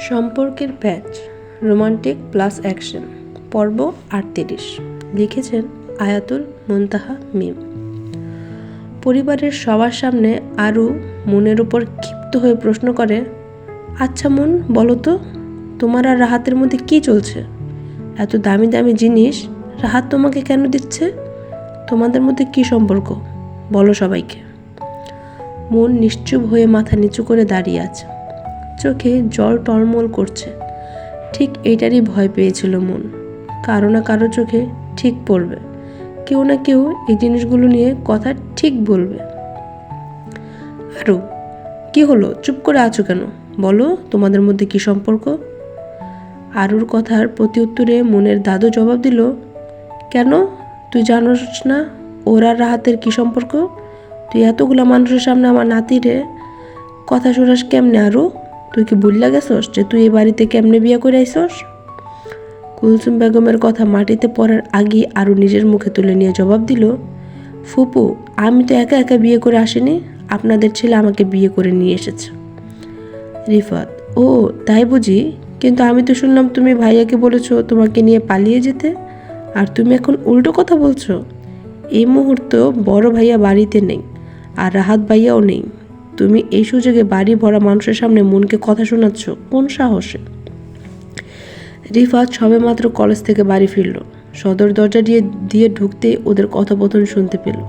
সম্পর্কের প্যাচ romantic plus action পর্ব 38 লিখেছেন আয়াতুল মুনতাহা মিম। পরিবারের সবার সামনে আরু মনের উপর ক্ষিপ্ত হয়ে প্রশ্ন করে, আচ্ছা মন, বলো তো তোমার আর রাহাতের মধ্যে কি চলছে? এত দামি দামি জিনিস রাহাত তোমাকে কেন দিচ্ছে? তোমাদের মধ্যে কি সম্পর্ক বলো সবাইকে। মন নিশ্চুপ হয়ে মাথা নিচু করে দাঁড়িয়ে আছে, চোখে জল টলমল করছে। ঠিক এইটারই ভয় পেয়েছিল মন, কারো না কারো চোখে ঠিক পড়বে, কেউ না কেউ এই জিনিসগুলো নিয়ে কথা ঠিক বলবে। আরু, কি হলো, চুপ করে আছো কেন? বলো তোমাদের মধ্যে কি সম্পর্ক? আরুর কথার প্রতি উত্তরে মনের দাদু জবাব দিল, কেন তুই জানোস না ওর আর রাহাতের কি সম্পর্ক? তুই এতগুলা মানুষের সামনে আমার নাতিরে কথা শোনাস কেমনে? আরু, তুই কি ভুল্লা গেছস যে তুই এই বাড়িতে কেমনে বিয়ে করে আইসস? কুলসুম বেগমের কথা মাটিতে পড়ার আগেই আরু নিজের মুখে তুলে নিয়ে জবাব দিল, ফুপু, আমি তো একা একা বিয়ে করে আসিনি, আপনাদের ছেলে আমাকে বিয়ে করে নিয়ে এসেছে। রিফাত, ও তাই বুঝি, কিন্তু আমি তো শুনলাম তুমি ভাইয়াকে বলেছো তোমাকে নিয়ে পালিয়ে যেতে, আর তুমি এখন উল্টো কথা বলছো। এই মুহূর্তে বড় ভাইয়া বাড়িতে নেই, আর রাহাত ভাইয়াও নেই, তুমি এই সুযোগে বাড়ি ভরা মানুষের সামনে মনকে কথা শোনাচ্ছ কোন সাহসে? রিফাত সবে মাত্র কলেজ থেকে বাড়ি ফিরল, সদর দরজা দিয়ে ঢুকতেই ওদের কথোপকথন শুনতে পেল,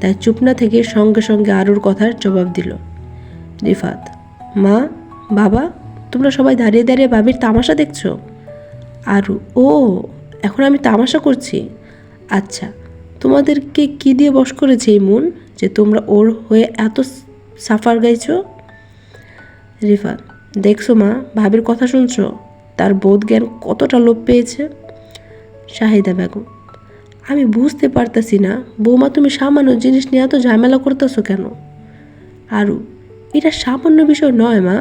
তাই চুপ না থেকে সঙ্গে সঙ্গে আরুর কথার জবাব দিল। রিফাত, মা, বাবা, তোমরা সবাই দাঁড়িয়ে দাঁড়িয়ে বাবির তামাশা দেখছো? আরু, ও এখন আমি তামাশা করছি? আচ্ছা, তোমাদেরকে কি দিয়ে বশ করেছে এই মন যে তোমরা ওর হয়ে এত সাফার গাইছো? রিফাত, দেখছো মা, ভাবির কথা শুনছো, তার বোধ জ্ঞান কতটা লোপ পেয়েছে। শাহিদা বেগম, আমি বুঝতে পারতাছি না বৌমা, তুমি সামান্য জিনিস নিয়ে এত ঝামেলা করতেছো কেন? আরু, এটা সামান্য বিষয় নয় মা,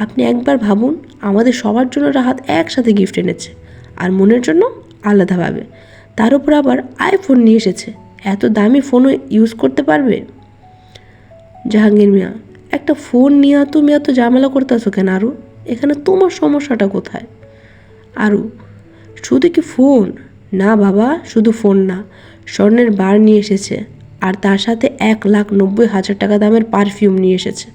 আপনি একবার ভাবুন, আমাদের সবার জন্য রাহাত একসাথে গিফট এনেছে, আর মনের জন্য আলাদাভাবে, তার উপর আবার আইফোন নিয়ে এসেছে, এত দামি ফোনও ইউজ করতে পারবে। জাহাঙ্গীর মিয়া, একটা ফোন নিয়ে তুমি এত ঝামেলা করতেছো কেন আরু? এখানে তোমার সমস্যাটা কোথায়? আরু, শুধু কি ফোন? না বাবা, শুধু ফোন না, স্বর্ণের বার নিয়ে এসেছে, আর তার সাথে 1,90,000 টাকা দামের পারফিউম নিয়ে এসেছে।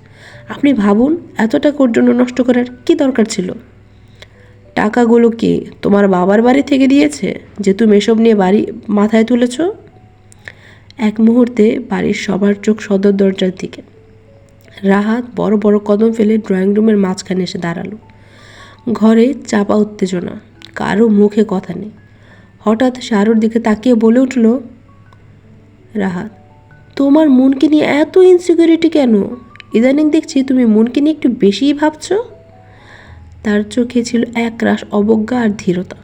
আপনি ভাবুন, এত টাকা ওর জন্য নষ্ট করার কি দরকার ছিল? টাকাগুলো কি তোমার বাবার বাড়ি থেকে দিয়েছে যে তুমি এসব নিয়ে বাড়ি মাথায় তুলেছ? এক মুহূর্তে বাড়ির সবার চোখ সদর দরজার দিকে। রাহাত বড় বড় কদম ফেলে ড্রয়িং রুমের মাঝখানে এসে দাঁড়ালো। ঘরে চাপা উত্তেজনা, কারো মুখে কথা নেই। হঠাৎ শাহরুর দিকে তাকিয়ে বলে উঠল, রাহাত, তোমার মনকে নিয়ে এত ইনসিকিউরিটি কেন? ইদানিং দেখছি তুমি মনকে নিয়ে একটু বেশিই ভাবছো। তার চোখে ছিল একরাশ অবজ্ঞা আর ধীরতা।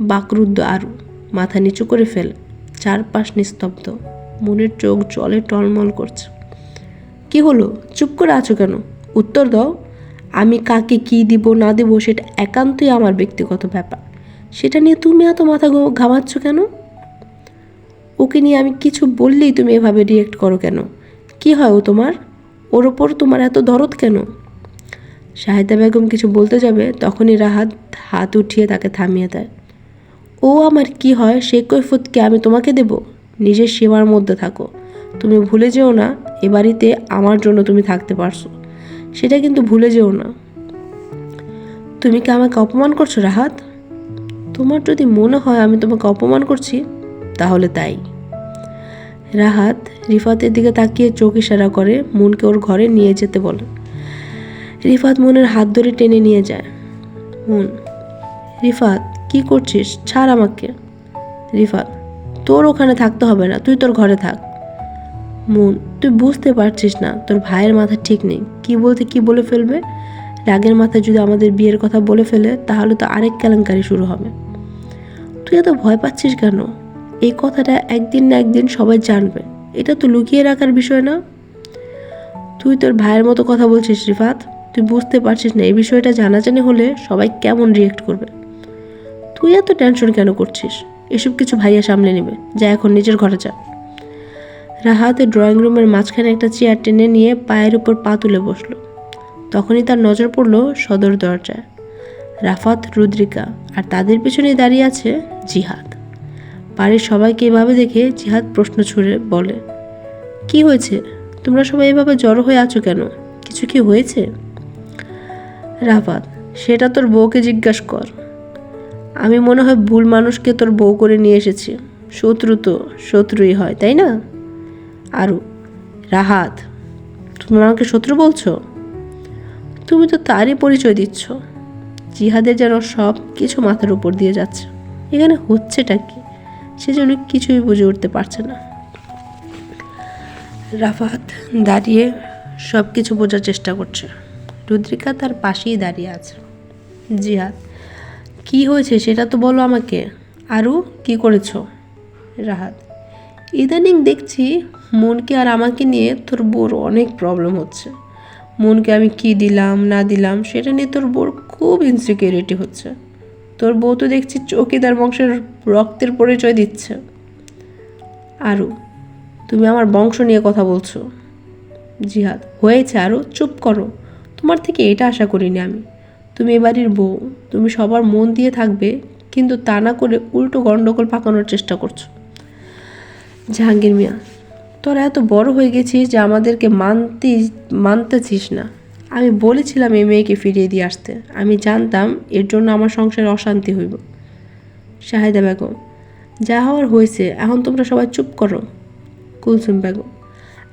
বাকরুদ্ধ আরু মাথা নিচু করে ফেলে, চারপাশ নিস্তব্ধ, মনের চোখ জলে টলমল করছে। কি হলো, চুপ করে আছো কেন? উত্তর দাও। আমি কাকে কি দিব না দেব সেটা একান্তই আমার ব্যক্তিগত ব্যাপার, সেটা নিয়ে তুমি এত মাথা ঘামাচ্ছ কেন? ওকে নিয়ে আমি কিছু বললেই তুমি এভাবে রিয়েক্ট করো কেন? কি হয় ও তোমার? ওর ওপর তোমার এত দরদ কেন? শাহিদা বেগম কিছু বলতে যাবে, তখনই রাহাত হাত উঠিয়ে তাকে থামিয়ে দেয়। ও আমার কি হয় সেই কৈফিয়তকে আমি তোমাকে দেব? নিজের সীমার মধ্যে থাকো। তুমি ভুলে যেও না এ বাড়িতে আমার জন্য তুমি থাকতে পারছো, সেটা কিন্তু ভুলে যেও না। তুমি কি আমাকে অপমান করছো রাহাত? তোমার যদি মনে হয় আমি তোমাকে অপমান করছি তাহলে তাই। রাহাত রিফাতের দিকে তাকিয়ে চোখ ইশারা করে মনকে ওর ঘরে নিয়ে যেতে বলে। রিফাত মনের হাত ধরে টেনে নিয়ে যায়। মন, রিফাত কি করছিস, ছাড় আমাকে। রিফাত, তোর ওখানে থাকতে হবে না, তুই তোর ঘরে থাক। মন, তুই বুঝতে পারছিস না, তোর ভাইয়ের মাথা ঠিক নেই, কি বলতে কি বলে ফেলবে। রাগের মাথায় যদি আমাদের বিয়ের কথা বলে ফেলে তাহলে তো আরেক কেলেঙ্কারি শুরু হবে। তুই এত ভয় পাচ্ছিস কেন? এই কথাটা একদিন না একদিন সবাই জানবে, এটা তো লুকিয়ে রাখার বিষয় না। তুই তোর ভাইয়ের মতো কথা বলছিস রিফাত, তুই বুঝতে পারছিস না এই বিষয়টা জানাজানি হলে সবাই কেমন রিয়েক্ট করবে। তুই এত টেনশন কেন করছিস? এসব কিছু ভাইয়া সামলে নেবে, যা এখন নিজের ঘরে যা। রাহাত ড্রয়িং রুমের মাঝখানে একটা চেয়ার টেনে নিয়ে পায়ের উপর পা তুলে বসলো। তখনই তার নজর পড়ল সদর দরজায়। রাফাত, রুদ্রিকা, আর তাদের পেছনে দাঁড়িয়ে আছে জিহাদ। বাড়ির সবাইকে এভাবে দেখে জিহাদ প্রশ্ন ছুড়ে বলে, কি হয়েছে? তোমরা সবাই এভাবে জড়ো হয়ে আছো কেন? কিছু কি হয়েছে? রাফাত, সেটা তোর বউকে জিজ্ঞাসা কর। আমি মনে হয় ভুল মানুষকে তোর বউ করে নিয়ে এসেছি। শত্রু তো শত্রুই হয়, তাই না? আরু, রাহাত, তুমি আমাকে শত্রু বলছো? তুমি তো তারই পরিচয় দিচ্ছ। জিহাদের যেন সব কিছু মাথার উপর দিয়ে যাচ্ছে। এখানে হচ্ছেটা কি সেজন্য কিছুই বুঝে উঠতে পারছে না। রাফাত দাঁড়িয়ে সব কিছু বোঝার চেষ্টা করছে। রুদ্রিকা তার পাশেই দাঁড়িয়ে আছে। জিহাদ, কি হয়েছে সেটা তো বলো আমাকে। আরু, কি করেছো? রাহাত, ইদানিং দেখছি মনকে আর আমাকে নিয়ে তোর বউর অনেক প্রবলেম হচ্ছে। মনকে আমি কি দিলাম না দিলাম সেটা নিয়ে তোর বউর খুব ইনসিকিউরিটি হচ্ছে। তোর বউ তো দেখছি চৌকিদার বংশের রক্তের পরিচয় দিচ্ছে। আরু, তুমি আমার বংশ নিয়ে কথা বলছো? জিহাদ, হয়েছে আরু, চুপ করো। তোমার থেকে এটা আশা করিনি আমি। তুমি এ বাড়ির বউ, তুমি সবার মন দিয়ে থাকবে, কিন্তু তা না করে উল্টো গণ্ডগোল পাকানোর চেষ্টা করছো। জাহাঙ্গীর মিয়া, তোরা এত বড় হয়ে গেছিস যে আমাদেরকে মানতেছিস না। আমি বলেছিলাম এই মেয়েকে ফিরিয়ে দিয়ে আসতে। আমি জানতাম এর জন্য আমার সংসারে অশান্তি হইব। শাহেদা বেগম, যা হওয়ার হয়েছে, এখন তোমরা সবাই চুপ করো। কুলসুম বেগম,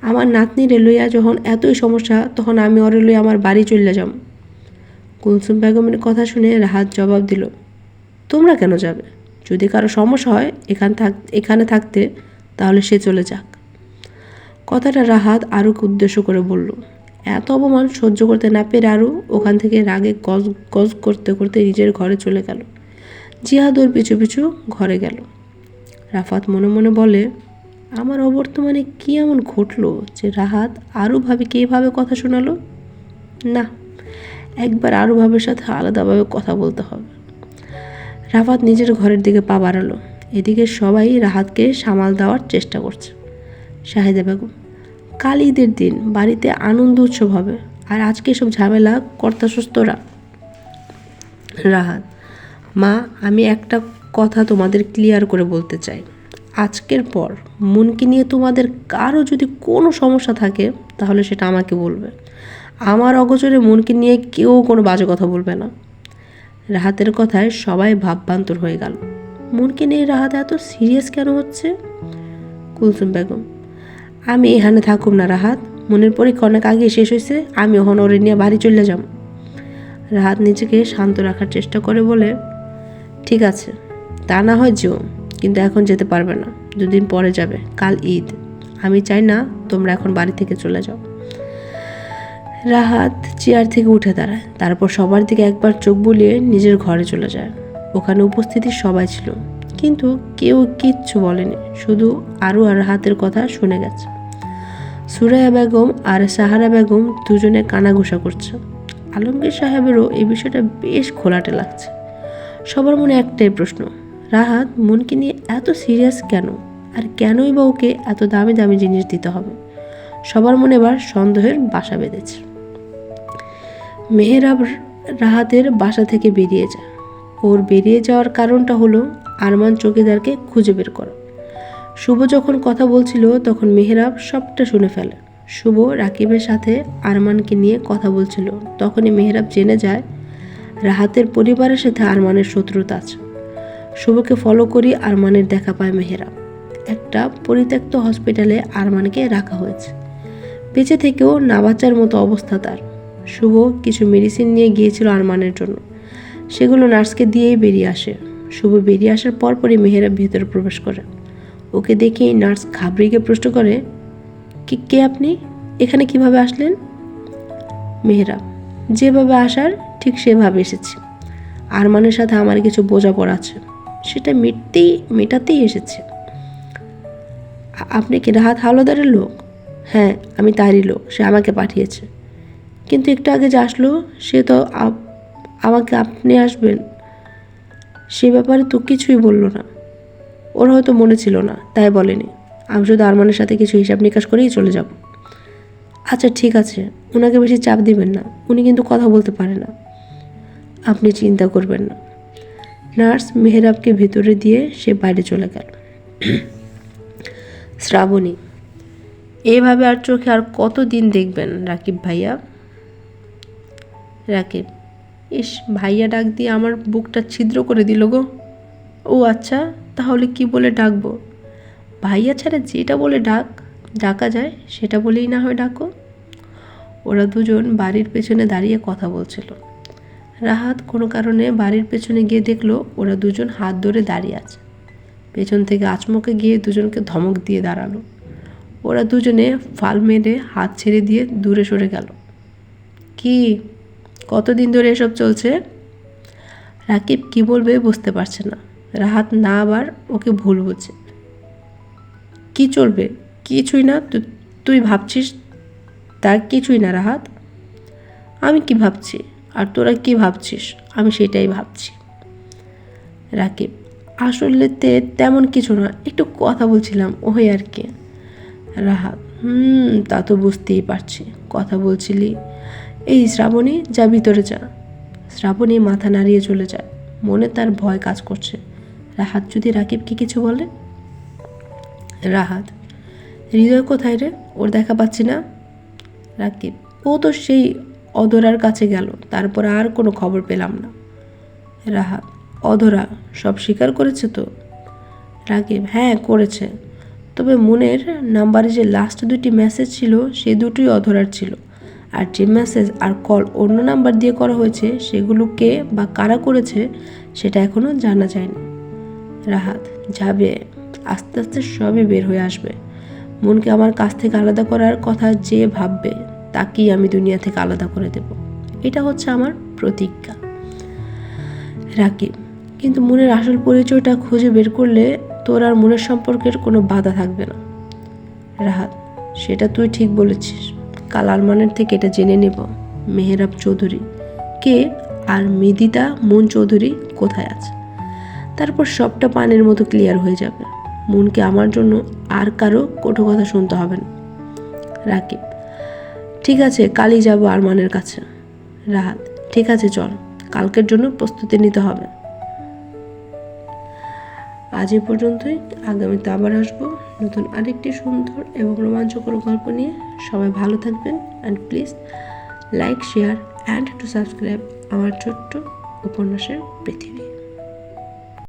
আমার নাতনিরে লইয়া যখন এতই সমস্যা তখন আমি ওরে লইয়া আমার বাড়ি চলে যাম। কুলসুম বেগমের কথা শুনে রাহাত জবাব দিল, তোমরা কেন যাবে? যদি কারো সমস্যা হয় এখানে থাকতে, তাহলে সে চলে যাক। কথাটা রাহাত আরুকে উদ্দেশ্য করে বলল। এত অপমান সহ্য করতে না পেরে আরু ওখান থেকে রাগে গজ গজ করতে করতে নিজের ঘরে চলে গেল। জিহাদ ওর পিছু পিছু ঘরে গেল। রাফাত মনে মনে বলে, আমার অবর্তমানে কি এমন ঘটলো যে রাহাত আরু ভাবিকে এভাবে কথা শোনালো? না, একবার আরু ভাবের সাথে আলাদাভাবে কথা বলতে হবে। রাফাত নিজের ঘরের দিকে পা বাড়ালো। এদিকে সবাই রাহাতকে সামাল দেওয়ার চেষ্টা করছে। শাহেদা বেগম, কাল ঈদের দিন, বাড়িতে আনন্দ উৎসব হবে, আর আজকে সব ঝামেলা কর্তাসস তোরা। রাহাত, মা, আমি একটা কথা তোমাদের ক্লিয়ার করে বলতে চাই। আজকের পর মনকে নিয়ে তোমাদের কারো যদি কোনো সমস্যা থাকে তাহলে সেটা আমাকে বলবে। আমার অগোচরে মনকে নিয়ে কেউ কোনো বাজে কথা বলবে না। রাহাতের কথায় সবাই ভাববান্তর হয়ে গেল। মনকে নিয়ে রাহাত এত সিরিয়াস কেন হচ্ছে? কুলসুম বেগম, আমি এখানে থাকুম না রাহাত। মনের পরীক্ষা অনেক আগে শেষ হয়েছে। আমি ওখানে ওরে নিয়ে বাড়ি চলে যাব। রাহাত নিজেকে শান্ত রাখার চেষ্টা করে বলে, ঠিক আছে, তা না হয় যেও, কিন্তু এখন যেতে পারবে না, দুদিন পরে যাবে, কাল ঈদ। আমি চাই না তোমরা এখন বাড়ি থেকে চলে যাও। রাহাত চেয়ার থেকে উঠে দাঁড়ায়, তারপর সবার দিকে একবার চোখ বুলিয়ে নিজের ঘরে চলে যায়। ওখানে উপস্থিতি সবাই ছিল, কিন্তু কেউ কিচ্ছু বলেনি, শুধু আরু আর রাহাতের কথা শুনে গেছে। সুরাইয়া বেগম আর সাহারা বেগম দুজনে কানাঘুষা করছে। আলমগীর সাহেবেরও এই বিষয়টা বেশ ঘোলাটে লাগছে। সবার মনে একটাই প্রশ্ন, রাহাত মনকে নিয়ে এত সিরিয়াস কেন? আর কেনই বা ওকে এত দামি দামি জিনিস দিতে হবে? সবার মনে এবার সন্দেহের বাসা বেঁধেছে। মেহেরাব রাহাতের বাসা থেকে বেরিয়ে যায়। ওর বেরিয়ে যাওয়ার কারণটা হলো আরমান চৌকিদারকে খুঁজে বের করা। শুভ যখন কথা বলছিল তখন মেহেরাব সবটা শুনে ফেলে। শুভ রাকিবের সাথে আরমানকে নিয়ে কথা বলছিল, তখনই মেহেরাব জেনে যায় রাহাতের পরিবারের সাথে আরমানের শত্রুতা আছে। শুভকে ফলো করি আরমানের দেখা পায় মেহেরাব। একটা পরিত্যক্ত হসপিটালে আরমানকে রাখা হয়েছে। বেঁচে থেকেও না বাঁচার মতো অবস্থা তার। শুভ কিছু মেডিসিন নিয়ে গিয়েছিল আরমানের জন্য, সেগুলো নার্সকে দিয়েই বেরিয়ে আসে। শুভ বেরিয়ে আসার পরপরই মেহেরাব ভেতরে প্রবেশ করে। ওকে দেখেই নার্স ঘাবড়ে গিয়ে প্রশ্ন করে, কে আপনি? এখানে কিভাবে আসলেন? মেহেরাব, যেভাবে আসার ঠিক সেভাবে এসেছি। আরমানের সাথে আমার কিছু বোঝাপড়া আছে, সেটা মেটাতেই এসেছে। আপনি কি রাহাত হাওলাদারের লোক? হ্যাঁ, আমি তারই লোক, সে আমাকে পাঠিয়েছে। কিন্তু একটু আগে যে আসলো সে তো আমাকে আপনি আসবেন সে ব্যাপারে তো কিছুই বললো না। ওর হয়তো মনে ছিল না, তাই বলেনি। আমি শুধু আরমানের সাথে কিছু হিসাব নিকাশ করেই চলে যাব। আচ্ছা ঠিক আছে, ওনাকে বেশি চাপ দিবেন না, উনি কিন্তু কথা বলতে পারে না। আপনি চিন্তা করবেন না। নার্স মেহেরাবকে ভেতরে দিয়ে সে বাইরে চলে গেল। শ্রাবণী, এভাবে আর চোখে আর কতদিন দেখবেন রাকিব ভাইয়া? রাকিব, ইস, ভাইয়া ডাক দিয়ে আমার বুকটা ছিদ্র করে দিল গো। ও আচ্ছা, তাহলে কি বলে ডাকবো? ভাইয়া ছাড়া যেটা বলে ডাকা যায় সেটা বলেই না হয় ডাকো। ওরা দুজন বাড়ির পেছনে দাঁড়িয়ে কথা বলছিল। রাহাত কোনো কারণে বাড়ির পেছনে গিয়ে দেখলো ওরা দুজন হাত ধরে দাঁড়িয়ে আছে। পেছন থেকে আচমকে গিয়ে দুজনকে ধমক দিয়ে দাঁড়ালো। ওরা দুজনে ফাল মেরে হাত ছেড়ে দিয়ে দূরে সরে গেল। কি, কতদিন ধরে এসব চলছে? রাকিব কি বলবে বুঝতে পারছে না। রাহাত না আবার ওকে ভুল বুঝছে। কি চলবে? কিছুই না। তুই ভাবছিস তা কিছুই না রাহাত। আমি কি ভাবছি আর তোরা কি ভাবছিস আমি সেটাই ভাবছি। রাকিব, আসলে তেমন কিছু না, একটু কথা বলছিলাম ওই আর কি। রাহাত, তা তো বুঝতেই পারছি, কথা বলছিলি। এই শ্রাবণী, যা ভিতরে যা। শ্রাবণী মাথা নাড়িয়ে চলে যায়। মনে তার ভয় কাজ করছে, রাহাত যদি রাকিবকে কিছু বলে। রাহাত, হৃদয় কোথায় রে? ওর দেখা পাচ্ছি না। রাকিব, ও তো সেই অধরার কাছে গেল, তারপর আর কোনো খবর পেলাম না। রাহাত, অধরা সব স্বীকার করেছে তো? রাকিব, হ্যাঁ করেছে, তবে মনের নাম্বারে যে লাস্ট দুটি মেসেজ ছিল সে দুটোই অধরার ছিল, আর যে মেসেজ আর কল অন্য নাম্বার দিয়ে করা হয়েছে সেগুলো কে বা কারা করেছে সেটা এখনও জানা যায়নি। রাহাত, যাবে, আস্তে আস্তে সবই বের হয়ে আসবে। মনকে আমার কাছ থেকে আলাদা করার কথা যে ভাববে তাকেই আমি দুনিয়া থেকে আলাদা করে দেব, এটা হচ্ছে আমার প্রতিজ্ঞা। রাকিব, কিন্তু মনের আসল পরিচয়টা খুঁজে বের করলে তোর আর মনের সম্পর্কের কোনো বাধা থাকবে না। রাহাত, সেটা তুই ঠিক বলেছিস, কাল আরমানের থেকে এটা জেনে নেব মেহেরাব চৌধুরী কে আর মেদিতা মুন চৌধুরী কোথায় আছে। তারপর সবটা পানির মতো ক্লিয়ার হয়ে যাবে। মনকে আমার জন্য আর কারো কটু কথা শুনতে হবে না। রাকিব, ঠিক আছে, কালই যাব আরমানের কাছে। রাহাত, ঠিক আছে, চল, কালকের জন্য প্রস্তুতি নিতে হবে। আজ এ পর্যন্তই। আগামীতে আবার আসবো নতুন আরেকটি সুন্দর এবং রোমাঞ্চকর গল্প নিয়ে। সবাই ভালো থাকবেন, and please like, share and to subscribe আমার ছোট্ট উপন্যাসের পৃথিবী।